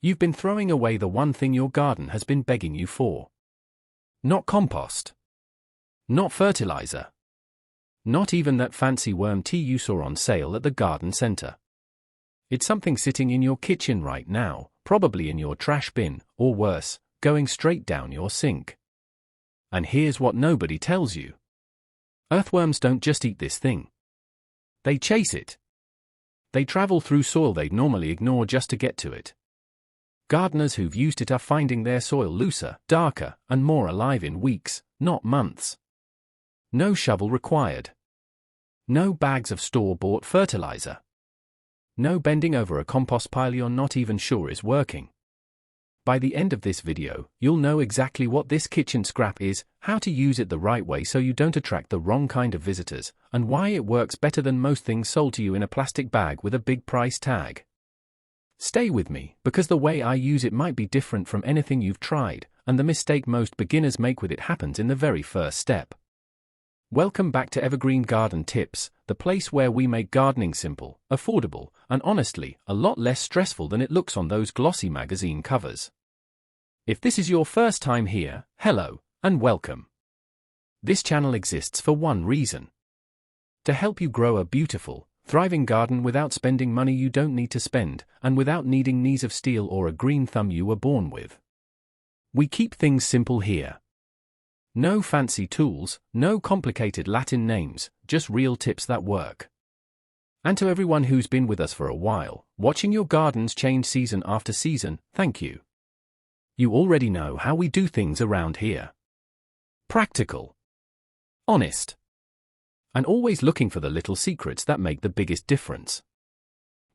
You've been throwing away the one thing your garden has been begging you for. Not compost. Not fertilizer. Not even that fancy worm tea you saw on sale at the garden center. It's something sitting in your kitchen right now, probably in your trash bin, or worse, going straight down your sink. And here's what nobody tells you. Earthworms don't just eat this thing. They chase it. They travel through soil they'd normally ignore just to get to it. Gardeners who've used it are finding their soil looser, darker, and more alive in weeks, not months. No shovel required. No bags of store-bought fertilizer. No bending over a compost pile you're not even sure is working. By the end of this video, you'll know exactly what this kitchen scrap is, how to use it the right way so you don't attract the wrong kind of visitors, and why it works better than most things sold to you in a plastic bag with a big price tag. Stay with me, because the way I use it might be different from anything you've tried, and the mistake most beginners make with it happens in the very first step. Welcome back to Evergreen Garden Tips, the place where we make gardening simple, affordable, and honestly, a lot less stressful than it looks on those glossy magazine covers. If this is your first time here, hello, and welcome. This channel exists for one reason. To help you grow a beautiful, thriving garden without spending money you don't need to spend, and without needing knees of steel or a green thumb you were born with. We keep things simple here. No fancy tools, no complicated Latin names, just real tips that work. And to everyone who's been with us for a while, watching your gardens change season after season, thank you. You already know how we do things around here. Practical. Honest. And always looking for the little secrets that make the biggest difference.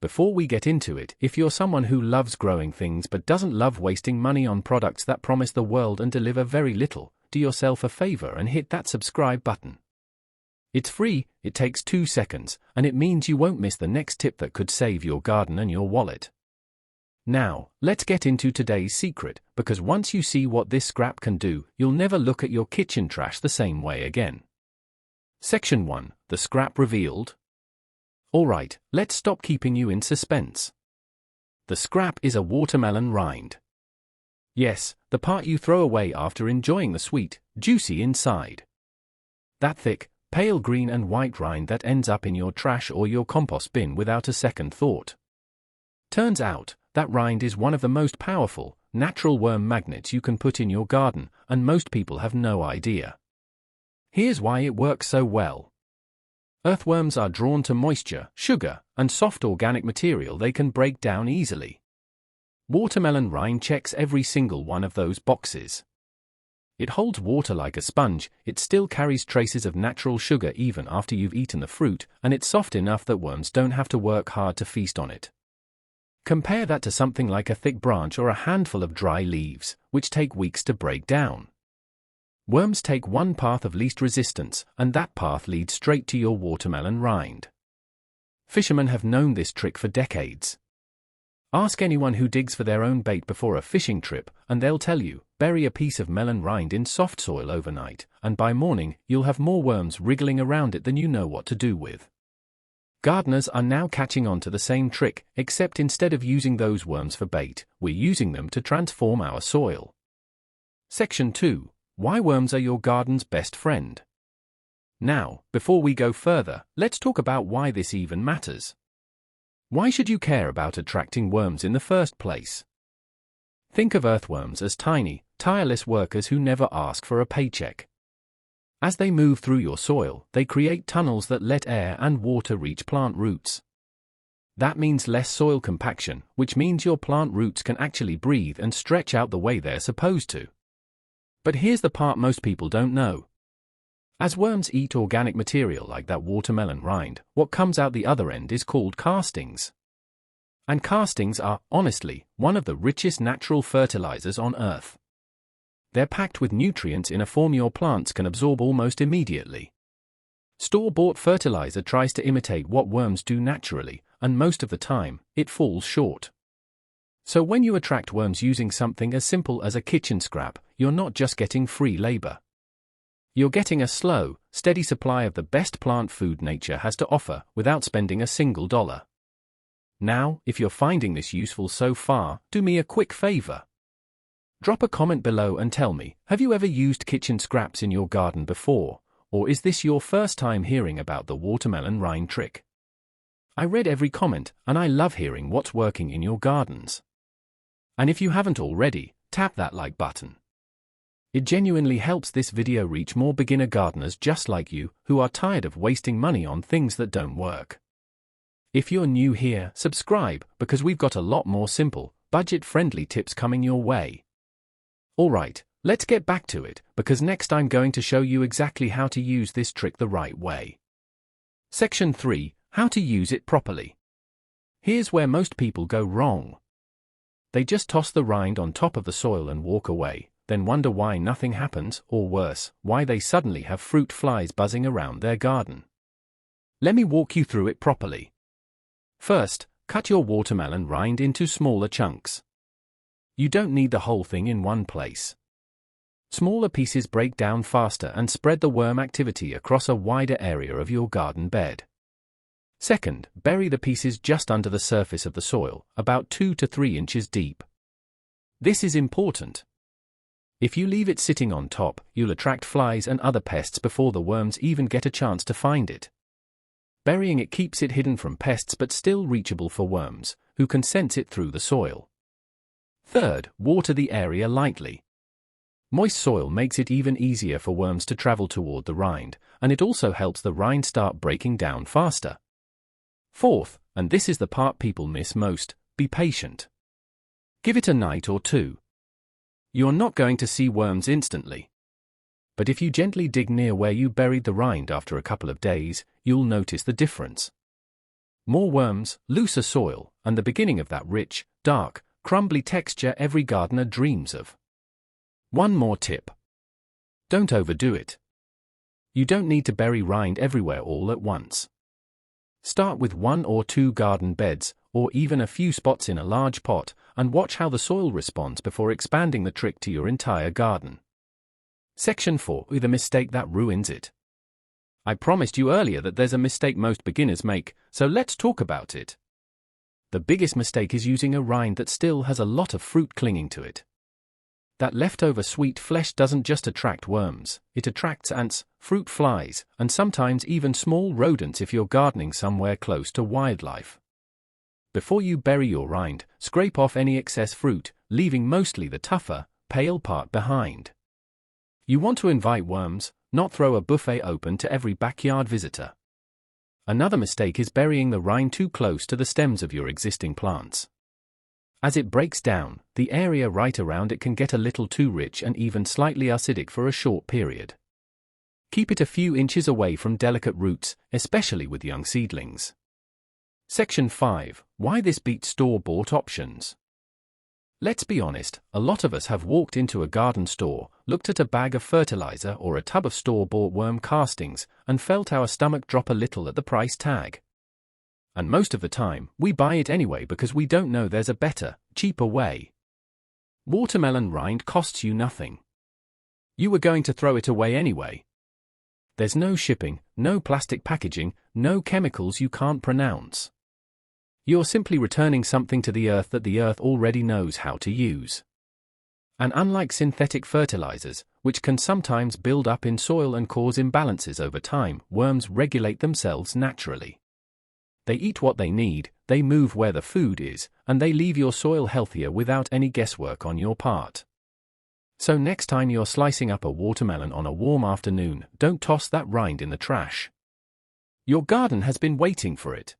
Before we get into it, if you're someone who loves growing things but doesn't love wasting money on products that promise the world and deliver very little, do yourself a favor and hit that subscribe button. It's free, it takes 2 seconds, and it means you won't miss the next tip that could save your garden and your wallet. Now, let's get into today's secret, because once you see what this scrap can do, you'll never look at your kitchen trash the same way again. Section 1, the scrap revealed. Alright, let's stop keeping you in suspense. The scrap is a watermelon rind. Yes, the part you throw away after enjoying the sweet, juicy inside. That thick, pale green and white rind that ends up in your trash or your compost bin without a second thought. Turns out, that rind is one of the most powerful, natural worm magnets you can put in your garden, and most people have no idea. Here's why it works so well. Earthworms are drawn to moisture, sugar, and soft organic material they can break down easily. Watermelon rind checks every single one of those boxes. It holds water like a sponge, it still carries traces of natural sugar even after you've eaten the fruit, and it's soft enough that worms don't have to work hard to feast on it. Compare that to something like a thick branch or a handful of dry leaves, which take weeks to break down. Worms take one path of least resistance, and that path leads straight to your watermelon rind. Fishermen have known this trick for decades. Ask anyone who digs for their own bait before a fishing trip, and they'll tell you, bury a piece of melon rind in soft soil overnight, and by morning, you'll have more worms wriggling around it than you know what to do with. Gardeners are now catching on to the same trick, except instead of using those worms for bait, we're using them to transform our soil. Section 2. Why worms are your garden's best friend. Now, before we go further, let's talk about why this even matters. Why should you care about attracting worms in the first place? Think of earthworms as tiny, tireless workers who never ask for a paycheck. As they move through your soil, they create tunnels that let air and water reach plant roots. That means less soil compaction, which means your plant roots can actually breathe and stretch out the way they're supposed to. But here's the part most people don't know. As worms eat organic material like that watermelon rind, what comes out the other end is called castings. And castings are, honestly, one of the richest natural fertilizers on Earth. They're packed with nutrients in a form your plants can absorb almost immediately. Store-bought fertilizer tries to imitate what worms do naturally, and most of the time, it falls short. So when you attract worms using something as simple as a kitchen scrap, you're not just getting free labor. You're getting a slow, steady supply of the best plant food nature has to offer without spending a single dollar. Now, if you're finding this useful so far, do me a quick favor. Drop a comment below and tell me, have you ever used kitchen scraps in your garden before, or is this your first time hearing about the watermelon rind trick? I read every comment, and I love hearing what's working in your gardens. And if you haven't already, tap that like button. It genuinely helps this video reach more beginner gardeners just like you, who are tired of wasting money on things that don't work. If you're new here, subscribe, because we've got a lot more simple, budget-friendly tips coming your way. Alright, let's get back to it, because next I'm going to show you exactly how to use this trick the right way. Section 3. How to use it properly. Here's where most people go wrong. They just toss the rind on top of the soil and walk away, then wonder why nothing happens, or worse, why they suddenly have fruit flies buzzing around their garden. Let me walk you through it properly. First, cut your watermelon rind into smaller chunks. You don't need the whole thing in one place. Smaller pieces break down faster and spread the worm activity across a wider area of your garden bed. Second, bury the pieces just under the surface of the soil, about 2 to 3 inches deep. This is important. If you leave it sitting on top, you'll attract flies and other pests before the worms even get a chance to find it. Burying it keeps it hidden from pests but still reachable for worms, who can sense it through the soil. Third, water the area lightly. Moist soil makes it even easier for worms to travel toward the rind, and it also helps the rind start breaking down faster. Fourth, and this is the part people miss most, be patient. Give it a night or two. You're not going to see worms instantly. But if you gently dig near where you buried the rind after a couple of days, you'll notice the difference. More worms, looser soil, and the beginning of that rich, dark, crumbly texture every gardener dreams of. One more tip. Don't overdo it. You don't need to bury rind everywhere all at once. Start with 1 or 2 garden beds, or even a few spots in a large pot, and watch how the soil responds before expanding the trick to your entire garden. Section 4. The mistake that ruins it. I promised you earlier that there's a mistake most beginners make, so let's talk about it. The biggest mistake is using a rind that still has a lot of fruit clinging to it. That leftover sweet flesh doesn't just attract worms, it attracts ants, fruit flies, and sometimes even small rodents if you're gardening somewhere close to wildlife. Before you bury your rind, scrape off any excess fruit, leaving mostly the tougher, pale part behind. You want to invite worms, not throw a buffet open to every backyard visitor. Another mistake is burying the rind too close to the stems of your existing plants. As it breaks down, the area right around it can get a little too rich and even slightly acidic for a short period. Keep it a few inches away from delicate roots, especially with young seedlings. Section 5. Why this beats store-bought options. Let's be honest, a lot of us have walked into a garden store, looked at a bag of fertilizer or a tub of store-bought worm castings, and felt our stomach drop a little at the price tag. And most of the time, we buy it anyway because we don't know there's a better, cheaper way. Watermelon rind costs you nothing. You were going to throw it away anyway. There's no shipping, no plastic packaging, no chemicals you can't pronounce. You're simply returning something to the earth that the earth already knows how to use. And unlike synthetic fertilizers, which can sometimes build up in soil and cause imbalances over time, worms regulate themselves naturally. They eat what they need, they move where the food is, and they leave your soil healthier without any guesswork on your part. So next time you're slicing up a watermelon on a warm afternoon, don't toss that rind in the trash. Your garden has been waiting for it.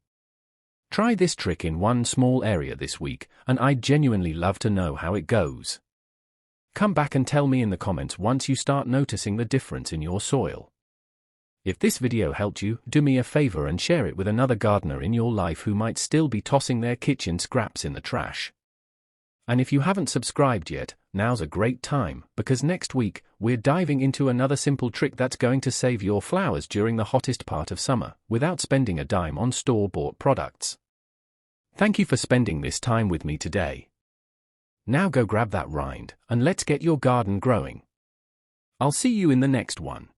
Try this trick in one small area this week, and I'd genuinely love to know how it goes. Come back and tell me in the comments once you start noticing the difference in your soil. If this video helped you, do me a favor and share it with another gardener in your life who might still be tossing their kitchen scraps in the trash. And if you haven't subscribed yet, now's a great time, because next week, we're diving into another simple trick that's going to save your flowers during the hottest part of summer, without spending a dime on store-bought products. Thank you for spending this time with me today. Now go grab that rind, and let's get your garden growing. I'll see you in the next one.